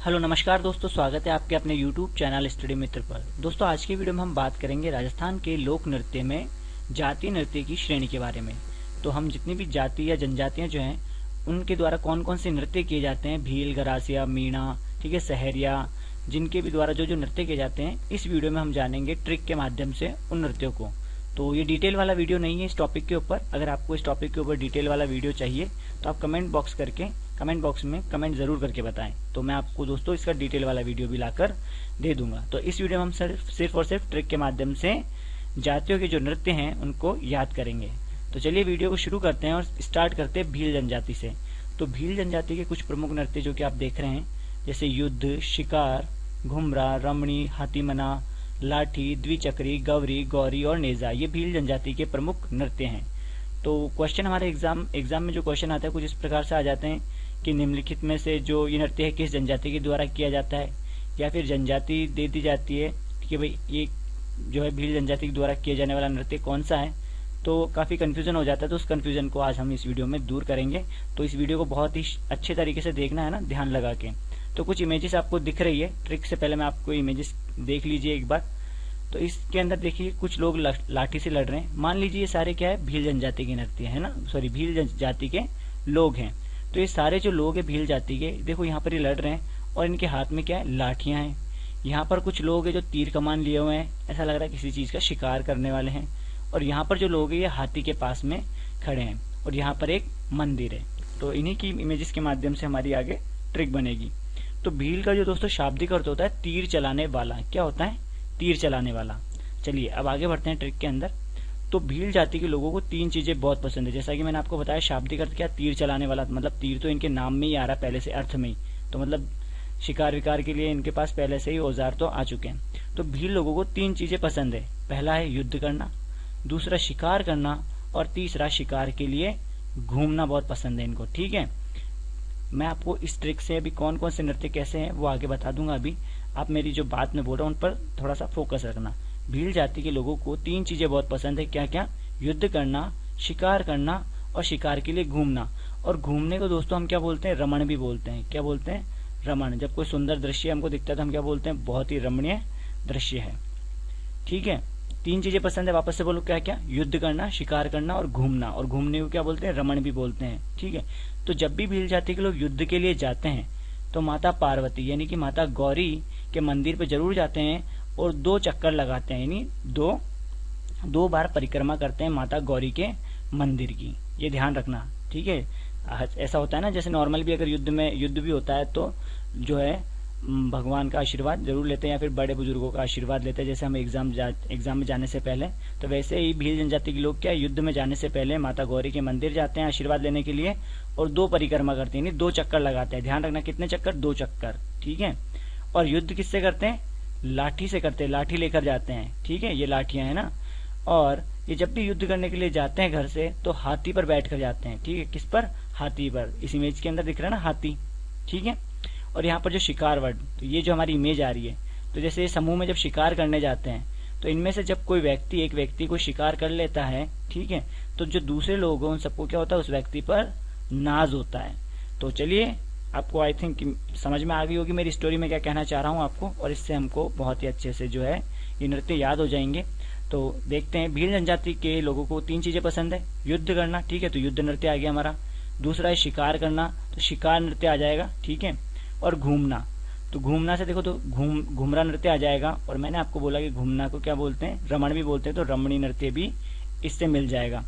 Hello नमस्कार दोस्तों, स्वागत है आपके अपने YouTube चैनल स्टडी मित्र पर। दोस्तों आज की वीडियो में हम बात करेंगे राजस्थान के लोक नृत्य में जाति नृत्य की श्रेणी के बारे में। तो हम जितनी भी जाति या जनजातियां जो हैं उनके द्वारा कौन कौन से नृत्य किए जाते हैं, भील, गरासिया, मीणा, ठीक है, सहरिया, जिनके भी द्वारा जो जो नृत्य किए जाते हैं, इस वीडियो में हम जानेंगे ट्रिक के माध्यम से उन नृत्यों को। तो ये डिटेल वाला वीडियो नहीं है इस टॉपिक के ऊपर। अगर आपको इस टॉपिक के ऊपर डिटेल वाला वीडियो चाहिए तो आप कमेंट बॉक्स में कमेंट जरूर करके बताएं, तो मैं आपको दोस्तों इसका डिटेल वाला वीडियो भी लाकर दे दूंगा। तो इस वीडियो में हम सिर्फ और सिर्फ ट्रिक के माध्यम से जातियों के जो नृत्य हैं उनको याद करेंगे। तो चलिए वीडियो को शुरू करते हैं और स्टार्ट करते हैं भील जनजाति से। तो भील जनजाति के कुछ प्रमुख नृत्य जो कि आप देख रहे हैं, जैसे युद्ध, शिकार, घुमरा, रमणी, हाथीमना, लाठी, द्विचक्री, गवरी, गौरी और नेजा, ये भील जनजाति के प्रमुख नृत्य हैं। तो क्वेश्चन हमारे एग्जाम में जो क्वेश्चन आता है कुछ इस प्रकार से आ जाते हैं कि निम्नलिखित में से जो ये नृत्य है किस जनजाति के द्वारा किया जाता है, या फिर जनजाति दे दी जाती है कि भाई ये जो है भील जनजाति के द्वारा किया जाने वाला नृत्य कौन सा है। तो काफी कंफ्यूजन हो जाता है, तो उस कंफ्यूजन को आज हम इस वीडियो में दूर करेंगे। तो इस वीडियो को बहुत ही अच्छे तरीके से देखना है ना, ध्यान लगा के। तो कुछ इमेजेस आपको दिख रही है, ट्रिक से पहले मैं आपको इमेजेस देख लीजिए एक बार। तो इसके अंदर देखिए कुछ लोग लाठी से लड़ रहे हैं। मान लीजिए ये सारे क्या है, भील जनजाति के नृत्य है ना, सॉरी भील जनजाति के लोग हैं। तो ये सारे जो लोग हैं भील जाति के, देखो यहाँ पर ये लड़ रहे हैं और इनके हाथ में क्या है, लाठियां हैं। यहाँ पर कुछ लोग हैं जो तीर कमान लिए हुए हैं, ऐसा लग रहा है किसी चीज का शिकार करने वाले हैं। और यहाँ पर जो लोग हैं ये हाथी के पास में खड़े हैं और यहाँ पर एक मंदिर है। तो इन्हीं की इमेजेस के माध्यम से हमारी आगे ट्रिक बनेगी। तो भील का जो दोस्तों शाब्दिक अर्थ होता है तीर चलाने वाला। क्या होता है? तीर चलाने वाला। चलिए अब आगे बढ़ते हैं ट्रिक के अंदर। तो भील जाति के लोगों को तीन चीजें बहुत पसंद है, जैसा कि मैंने आपको बताया शाब्दिक अर्थ क्या, तीर चलाने वाला, मतलब तीर तो इनके नाम में ही आ रहा है पहले से, अर्थ में ही। तो मतलब शिकार विकार के लिए इनके पास पहले से ही औजार तो आ चुके हैं। तो भील लोगों को तीन चीजें पसंद है। पहला है युद्ध करना, दूसरा शिकार करना और तीसरा शिकार के लिए घूमना बहुत पसंद है इनको। ठीक है, मैं आपको इस ट्रिक से अभी कौन कौन से नृत्य कैसे हैं वो आगे बता दूंगा। अभी आप मेरी जो बात में बोल रहा हूँ उन पर थोड़ा सा फोकस रखना। भील जाति के लोगों को तीन चीजें बहुत पसंद है। क्या क्या? युद्ध करना, शिकार करना और शिकार के लिए घूमना। और घूमने को दोस्तों हम क्या बोलते हैं? रमण भी बोलते हैं। क्या बोलते हैं? रमण। जब कोई सुंदर दृश्य हमको दिखता है तो हम क्या बोलते हैं? बहुत ही रमणीय दृश्य है। ठीक है, तीन चीजें पसंद है, वापस से बोलो क्या क्या? युद्ध करना, शिकार करना और घूमना। और घूमने को क्या बोलते हैं? रमण भी बोलते हैं। ठीक है, तो जब भी भील जाति के लोग युद्ध के लिए जाते हैं तो माता पार्वती यानी कि माता गौरी के मंदिर पे जरूर जाते हैं और 2 चक्कर लगाते हैं, यानी दो बार परिक्रमा करते हैं माता गौरी के मंदिर की। ये ध्यान रखना। ठीक है, ऐसा होता है ना, जैसे नॉर्मल भी अगर युद्ध भी होता है तो जो है भगवान का आशीर्वाद जरूर लेते हैं या फिर बड़े बुजुर्गों का आशीर्वाद लेते हैं, जैसे हम एग्जाम में जाने से पहले। तो वैसे ही भील जनजाति के लोग क्या युद्ध में जाने से पहले माता गौरी के मंदिर जाते हैं आशीर्वाद लेने के लिए और 2 परिक्रमा करते हैं, 2 चक्कर लगाते हैं। ध्यान रखना कितने चक्कर? 2 चक्कर। ठीक है, और युद्ध किससे करते हैं? लाठी से करते हैं, लाठी लेकर जाते हैं। ठीक है, ये लाठियां है ना। और ये जब भी युद्ध करने के लिए जाते हैं घर से तो हाथी पर बैठ कर जाते हैं। ठीक है, किस पर? हाथी पर। इस इमेज के अंदर दिख रहा है ना हाथी। ठीक है, और यहाँ पर जो शिकार वर्ड, तो ये जो हमारी इमेज आ रही है, तो जैसे ये समूह में जब शिकार करने जाते हैं तो इनमें से जब कोई व्यक्ति एक व्यक्ति को शिकार कर लेता है, ठीक है, तो जो दूसरे लोग हैं उन सबको क्या होता है? उस व्यक्ति पर नाज होता है। तो चलिए आपको आई थिंक समझ में आ गई होगी मेरी स्टोरी में क्या कहना चाह रहा हूँ आपको, और इससे हमको बहुत ही अच्छे से जो है ये नृत्य याद हो जाएंगे। तो देखते हैं, भील जनजाति के लोगों को 3 चीजें पसंद है। युद्ध करना, ठीक है, तो युद्ध नृत्य आ गया हमारा। दूसरा है शिकार करना, तो शिकार नृत्य आ जाएगा। ठीक है, और घूमना, तो घूमना से देखो तो घुमरा नृत्य आ जाएगा। और मैंने आपको बोला कि घूमना को क्या बोलते हैं? रमण भी बोलते हैं, तो रमणी नृत्य भी इससे मिल जाएगा।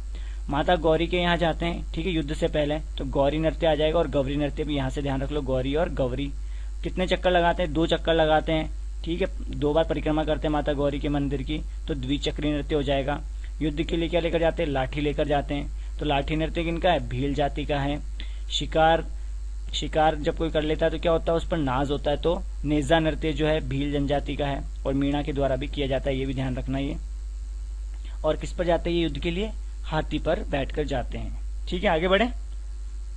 माता गौरी के यहाँ जाते हैं, ठीक है, युद्ध से पहले, तो गौरी नृत्य आ जाएगा। और गौरी नृत्य भी यहाँ से ध्यान रख लो, गौरी और गौरी। कितने चक्कर लगाते हैं? 2 चक्कर लगाते हैं। ठीक है, 2 बार परिक्रमा करते हैं माता गौरी के मंदिर की, तो द्विचक्री नृत्य हो जाएगा। युद्ध के लिए क्या लेकर जाते हैं? लाठी लेकर जाते हैं, तो लाठी नृत्य किनका है? भील जाति का है। शिकार जब कोई कर लेता है तो क्या होता है? उस पर नाज होता है, तो नेजा नृत्य जो है भील जनजाति का है और मीणा के द्वारा भी किया जाता है, ये भी ध्यान रखना। ये और किस पर जाते हैं ये युद्ध के लिए? हाथी पर बैठकर जाते हैं। ठीक है, आगे बढ़े।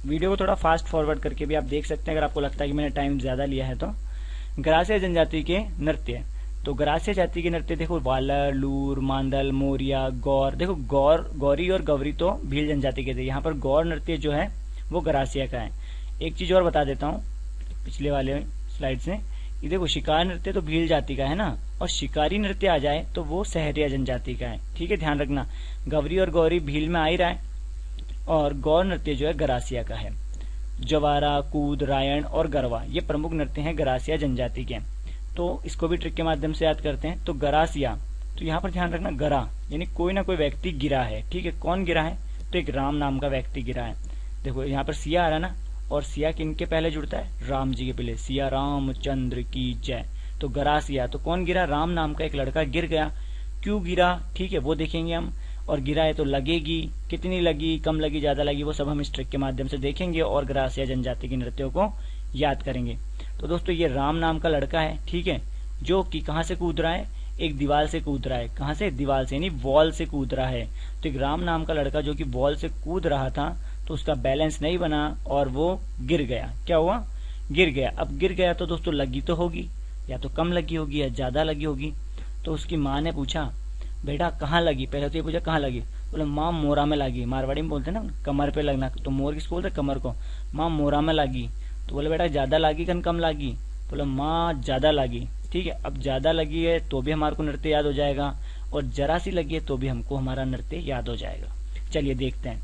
वीडियो को थोड़ा फास्ट फॉरवर्ड करके भी आप देख सकते हैं अगर आपको लगता है कि मैंने टाइम ज्यादा लिया है तो। गरासिया जनजाति के नृत्य, तो गरासिया जाति के नृत्य देखो, वालर, लूर, मांदल, मोरिया, गौर। देखो गौरी और गौरी तो भील जनजाति के थे, यहाँ पर गौर नृत्य जो है वो गरासिया का है। एक चीज और बता देता हूँ, पिछले वाले स्लाइड से। ये देखो शिकार नृत्य तो भील जाति का है ना, और शिकारी नृत्य आ जाए तो वो सहरिया जनजाति का है। ठीक है, ध्यान रखना, गवरी और गौरी भील में आ ही रहा है, और गौर नृत्य जो है गरासिया का है। जवारा, कूद, रायण और गरवा ये प्रमुख नृत्य हैं गरासिया जनजाति के। तो इसको भी ट्रिक के माध्यम से याद करते हैं। तो गरासिया, तो यहाँ पर ध्यान रखना, गरा यानी कोई ना कोई व्यक्ति गिरा है। ठीक है, कौन गिरा है? तो एक राम नाम का व्यक्ति गिरा है। देखो यहाँ पर सिया आ रहा ना, और सिया किनके पहले जुड़ता है? राम जी के पहले। सिया रामचंद्र की जय। तो गरासिया, तो कौन गिरा? राम नाम का एक लड़का गिर गया। क्यों गिरा? ठीक है, वो देखेंगे हम। और गिरा है तो लगेगी, कितनी लगी, कम लगी, ज्यादा लगी, वो सब हम इस ट्रिक के माध्यम से देखेंगे और गरासिया जनजाति के नृत्यों को याद करेंगे। तो दोस्तों ये राम नाम का लड़का है, ठीक है, जो कि कहाँ से कूद रहा है? एक दीवार से कूद रहा है। कहाँ से? दीवार से, यानी वॉल से कूद रहा है। तो एक राम नाम का लड़का जो कि वॉल से कूद रहा था, तो उसका बैलेंस नहीं बना और वो गिर गया। क्या हुआ? गिर गया। अब गिर गया तो दोस्तों लगी तो होगी, या तो कम लगी होगी या ज्यादा लगी होगी। तो उसकी माँ ने पूछा, बेटा कहाँ लगी? पहले तो ये पूछा कहाँ लगी, बोले माँ मोरा में लगी। मारवाड़ी में बोलते हैं ना कमर पे लगना, तो मोर किसको बोलते? कमर को। माँ मोरा में लगी। तो बोले बेटा ज्यादा लगी कन कम लगी? बोले माँ ज्यादा लगी। ठीक है, अब ज्यादा लगी है तो भी हमारे को नृत्य याद हो जाएगा, और जरा सी लगी है तो भी हमको हमारा नृत्य याद हो जाएगा। चलिए देखते हैं।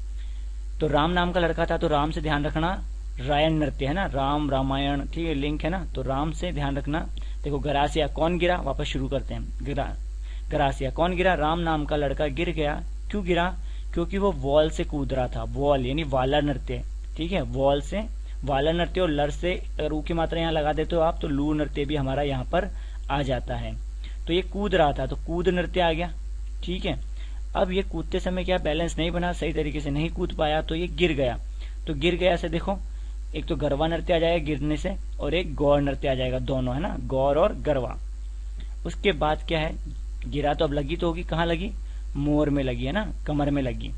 तो राम नाम का लड़का था, तो राम से ध्यान रखना, रायण नृत्य है ना, राम रामायण, ठीक है, लिंक है ना, तो राम से ध्यान रखना। देखो गरासिया, कौन गिरा? वापस शुरू करते हैं। गरासिया कौन गिरा? राम नाम का लड़का गिर गया। क्यों गिरा? क्योंकि वो वॉल से कूद रहा था। वॉल यानी वाला नृत्य, ठीक है, वॉल से वाला नृत्य, और लर से अगर ऊ की मात्रा यहाँ लगा देते हो आप तो लू नृत्य भी हमारा यहाँ पर आ जाता है। तो ये कूद रहा था तो कूद नृत्य आ गया। ठीक है, अब ये कूदते समय क्या बैलेंस नहीं बना, सही तरीके से नहीं कूद पाया, तो ये गिर गया। तो गिर गया से देखो, एक तो गरवा नृत्य आ जाएगा गिरने से, और एक गौर नृत्य आ जाएगा, दोनों है ना, गौर और गरवा। उसके बाद क्या है, गिरा तो अब लगी तो होगी, कहाँ लगी? मोर में लगी है ना, कमर में लगी।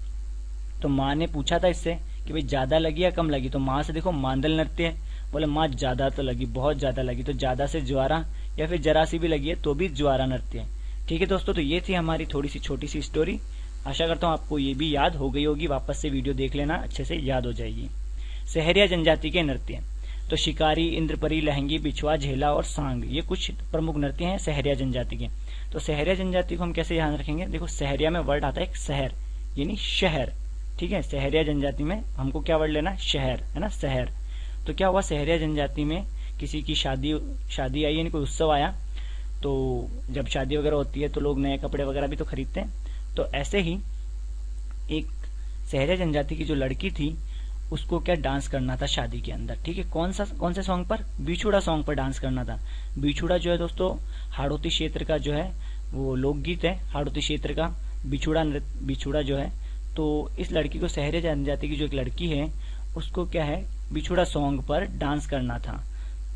तो माँ ने पूछा था इससे कि भाई ज्यादा लगी या कम लगी, तो माँ से देखो मांदल नृत्य है, बोले माँ ज्यादा तो लगी, बहुत ज्यादा लगी, तो ज्यादा से ज्वारा, या फिर जरा सी भी लगी है तो भी ज्वारा नृत्य है। ठीक है दोस्तों, तो ये थी हमारी थोड़ी सी छोटी सी स्टोरी। आशा करता हूँ आपको ये भी याद हो गई होगी, वापस से वीडियो देख लेना, अच्छे से याद हो जाएगी। सहरिया जनजाति के नृत्य, तो शिकारी, इंद्रपरी, लहंगी, बिछुआ, झेला और सांग, ये कुछ प्रमुख नृत्य हैं सहरिया जनजाति के। तो सहरिया जनजाति को हम कैसे ध्यान रखेंगे? देखो सहरिया में वर्ड आता है एक शहर, यानी शहर। ठीक है, सहरिया जनजाति में हमको क्या वर्ड लेना? शहर, है ना, शहर। तो क्या हुआ, सहरिया जनजाति में किसी की शादी आई, यानी कोई उत्सव आया, तो जब शादी वगैरह होती है तो लोग नए कपड़े वगैरह भी तो खरीदते हैं। तो ऐसे ही एक सहरिया जनजाति की जो लड़की थी, उसको क्या डांस करना था शादी के अंदर। ठीक है, कौन से सॉन्ग पर? बिछुड़ा सॉन्ग पर डांस करना था। बिछुड़ा जो है दोस्तों हाड़ौती क्षेत्र का जो है वो लोकगीत है, हाड़ौती क्षेत्र का बिछुड़ा जो है। तो इस लड़की को, सहरिया जनजाति की जो एक लड़की है, उसको क्या है, बिछुड़ा सॉन्ग पर डांस करना था।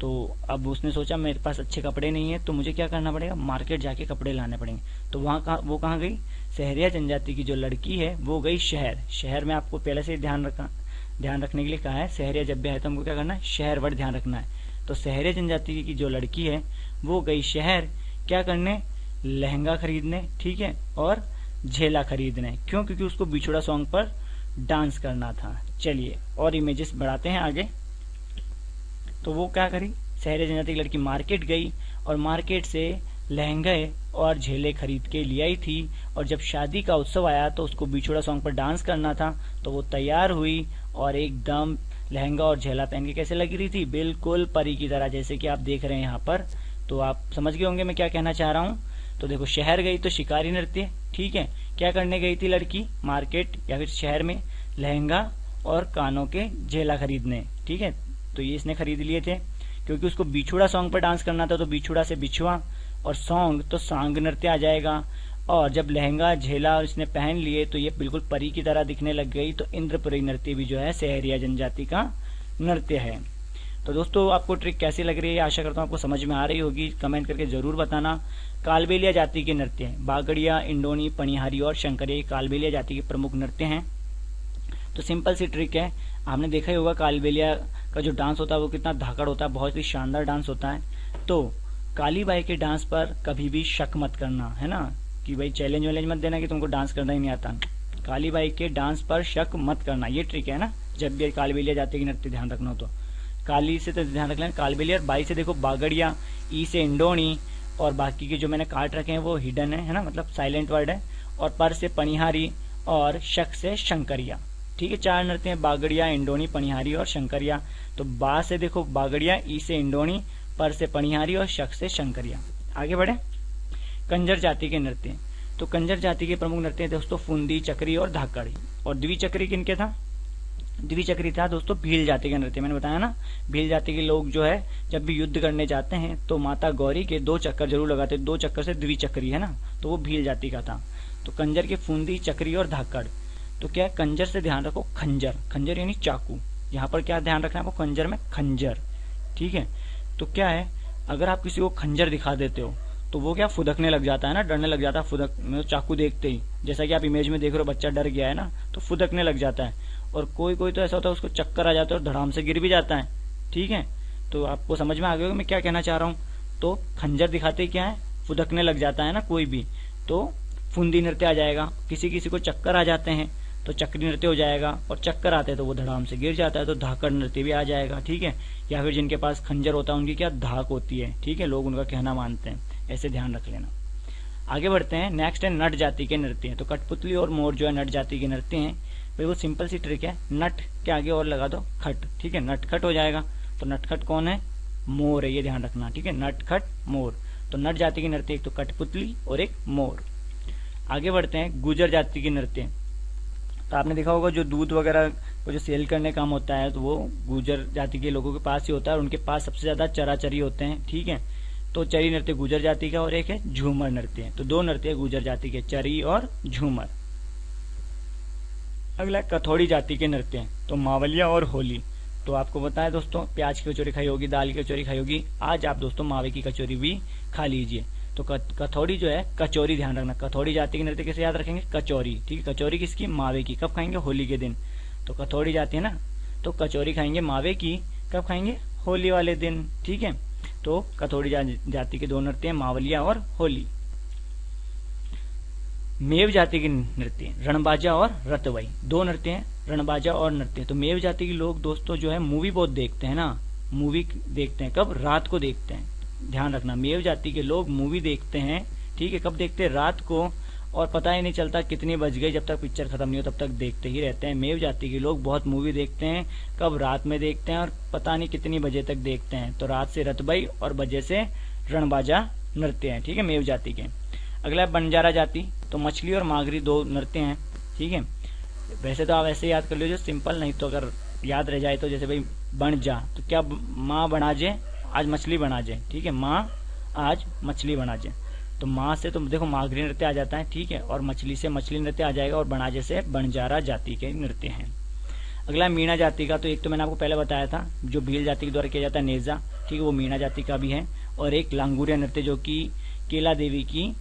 तो अब उसने सोचा मेरे पास अच्छे कपड़े नहीं है, तो मुझे क्या करना पड़ेगा? मार्केट जाके कपड़े लाने पड़ेंगे। तो वो कहाँ गई? सहरिया जनजाति की जो लड़की है वो गई शहर में। आपको पहले से ध्यान रखने के लिए कहा है, सहरिया जब भी आए तो हमको क्या करना है? शहर वर्ड ध्यान रखना है। तो सहरिया जनजाति की जो लड़की है वो गई शहर, क्या करने? लहंगा खरीदने, ठीक है, और झेला खरीदने। क्यों? क्योंकि उसको बिछुड़ा सॉन्ग पर डांस करना था। चलिए और इमेजेस बढ़ाते हैं आगे। तो वो क्या करी, सहरिया जनजाति की लड़की मार्केट गई और मार्केट से लहंगे और झेले खरीद के ले आई थी, और जब शादी का उत्सव आया तो उसको बिछुड़ा सॉन्ग पर डांस करना था, तो वो तैयार हुई और एकदम लहंगा और झेला पहन के कैसे लगी रही थी? बिल्कुल परी की तरह, जैसे कि आप देख रहे हैं यहाँ पर। तो आप समझ गए होंगे मैं क्या कहना चाह रहा हूँ। तो देखो शहर गई तो शिकारी नृत्य, ठीक है, क्या करने गई थी लड़की? मार्केट या फिर शहर में लहंगा और कानों के झेला खरीदने, ठीक है। तो ये इसने खरीद लिए थे क्योंकि उसको बिछुड़ा सॉन्ग पर डांस करना था, तो बिछुड़ा से बिछुआ, और सॉन्ग तो सांग नृत्य आ जाएगा। और जब लहंगा झेला इसने पहन लिए तो ये बिल्कुल परी की तरह दिखने लग गई। तो इंद्रपुरी नृत्य भी जो है सहरिया जनजाति का नृत्य है। तो दोस्तों आपको ट्रिक कैसी लग रही है? आशा करता हूँ आपको समझ में आ रही होगी, कमेंट करके जरूर बताना। कालबेलिया जाति के नृत्य है, बागड़िया, इंडोनी, पनिहारी और शंकरिया कालबेलिया जाति के प्रमुख नृत्य हैं। तो सिंपल सी ट्रिक है, आपने देखा ही होगा कालबेलिया का जो डांस होता है वो कितना धाकड़ होता है, बहुत ही शानदार डांस होता है। तो काली बाई के डांस पर कभी भी शक मत करना, है ना, कि भाई चैलेंज वैलेंज मत देना कि तुमको डांस करना ही नहीं आता। काली बाई के डांस पर शक मत करना, ये ट्रिक है ना, जब भी कालबेलिया जाति की नृत्य ध्यान रखना हो तो। काली से तो ध्यान रख लेना कालबेलिया, और बाई से देखो बागड़िया, ई से इंडोनी, और बाकी के जो मैंने काट रखे हैं वो हिडन है ना, मतलब साइलेंट वर्ड है, और पर से पनिहारी, और शक से शंकरिया। ठीक है, 4 नृत्य हैं, बागड़िया, इंडोनी, पनिहारी और शंकरिया। तो बा से देखो बागड़िया, ई से इंडोनी, पर से पनिहारी और शक से शंकरिया। आगे बढ़े, कंजर जाति के नृत्य। तो कंजर जाति के प्रमुख नृत्य दोस्तों फुंदी, चक्री और धाकड़ी। और द्विचक्री किनके था? द्विचक्री था दोस्तों भील जाति का नृत्य। मैंने बताया ना, भील जाति के लोग जो है जब भी युद्ध करने जाते हैं तो माता गौरी के 2 चक्कर जरूर लगाते, 2 चक्कर से द्विचक्री है ना, तो वो भील जाति का था। तो कंजर के फुंदी, चक्री और धाकड़। तो क्या है, कंजर से ध्यान रखो खंजर, खंजर यानी चाकू। यहाँ पर क्या ध्यान रखना है आपको, कंजर में खंजर। ठीक है, तो क्या है, अगर आप किसी को खंजर दिखा देते हो तो वो क्या फुदकने लग जाता है ना, डरने लग जाता है, फुदक मतलब चाकू देखते ही, जैसा कि आप इमेज में देख रहे हो, बच्चा डर गया है ना तो फुदकने लग जाता है। और कोई कोई तो ऐसा होता है उसको चक्कर आ जाता है और धड़ाम से गिर भी जाता है। ठीक है, तो आपको समझ में आ गया होगा मैं क्या कहना चाह रहा हूँ। तो खंजर दिखाते क्या है, फुदकने लग जाता है ना कोई भी, तो फुंदी नृत्य आ जाएगा। किसी किसी को चक्कर आ जाते हैं तो चक्री नृत्य हो जाएगा, और चक्कर आते हैं तो वो धड़ाम से गिर जाता है तो धाकड़ नृत्य भी आ जाएगा। ठीक है, या फिर जिनके पास खंजर होता है उनकी क्या धाक होती है। ठीक है, लोग उनका कहना मानते हैं, ऐसे ध्यान रख लेना। आगे बढ़ते हैं, नेक्स्ट है नट जाति के नृत्य। तो कठपुतली और मोर जो है नट जाति के नृत्य हैं। बिल्कुल सिंपल सी ट्रिक है, नट के आगे और लगा दो खट। ठीक है, नटखट हो जाएगा। तो नटखट कौन है? मोर है, ये ध्यान रखना। ठीक है, नटखट मोर। तो नट जाति के नृत्य एक तो कठपुतली और एक मोर। आगे बढ़ते हैं, गुजर जाति के नृत्य। तो आपने देखा होगा जो दूध वगैरह को जो सेल करने काम होता है तो वो गुजर जाति के लोगों के पास ही होता है, और उनके पास सबसे ज्यादा चराचरी होते हैं। ठीक है, तो चरी नृत्य गुजर जाति का, और एक है झूमर नृत्य। तो 2 नृत्य गुजर जाति के, चरी और झूमर। अगला कथौड़ी जाति के नृत्य। तो मावलिया और होली। तो आपको बताया दोस्तों, प्याज की कचौरी खाई होगी, दाल की कचौरी खाई होगी, आज आप दोस्तों मावे की कचौरी भी खा लीजिए। तो कथौड़ी जो है कचौरी, ध्यान रखना, कथौड़ी जाति के नृत्य कैसे याद रखेंगे, कचौरी। ठीक है, कचौरी किसकी? मावे की। कब खाएंगे? होली के दिन। तो कथौड़ी जाती है ना, तो कचौरी खाएंगे मावे की, कब खाएंगे? होली वाले दिन। ठीक है, तो कथौड़ी जाति के 2 नृत्य हैं, मावलिया और होली। मेव जाति के नृत्य, रणबाजा और रतवई। 2 नृत्य हैं, रणबाजा और नृत्य। तो मेव जाति के लोग दोस्तों जो है मूवी बहुत देखते हैं ना, मूवी देखते हैं कब? रात को देखते हैं। ध्यान रखना, मेव जाति के लोग मूवी देखते हैं। ठीक है, कब देखते हैं? रात को, और पता ही नहीं चलता कितनी बज गई, जब तक पिक्चर खत्म नहीं हो तब तक देखते ही रहते हैं। मेव जाति के लोग बहुत मूवी देखते हैं, कब? रात में देखते हैं, और पता नहीं कितनी बजे तक देखते हैं। तो रात से रतबई और बजे से रणबाजा नृत्य है। ठीक है, मेव जाति के। अगला बंजारा जाति। तो मछली और मागरी 2 नृत्य हैं। ठीक है, वैसे तो आप ऐसे याद कर लीजिए सिंपल, नहीं तो अगर याद रह जाए तो जैसे भाई बन जा, तो क्या माँ बनाजे आज मछली बनाजे। ठीक है, माँ आज मछली बनाजे। तो माँ से तो देखो मागरी नृत्य आ जाता है। ठीक है, और मछली से मछली नृत्य आ जाएगा, और बनाजे से बंजारा जाति के नृत्य हैं। अगला मीणा जाति का। तो एक तो मैंने आपको पहले बताया था जो भील जाति के द्वारा किया जाता है नेजा। ठीक है, वो मीणा जाति का भी है। और एक लांगुरिया नृत्य जो कि केला देवी की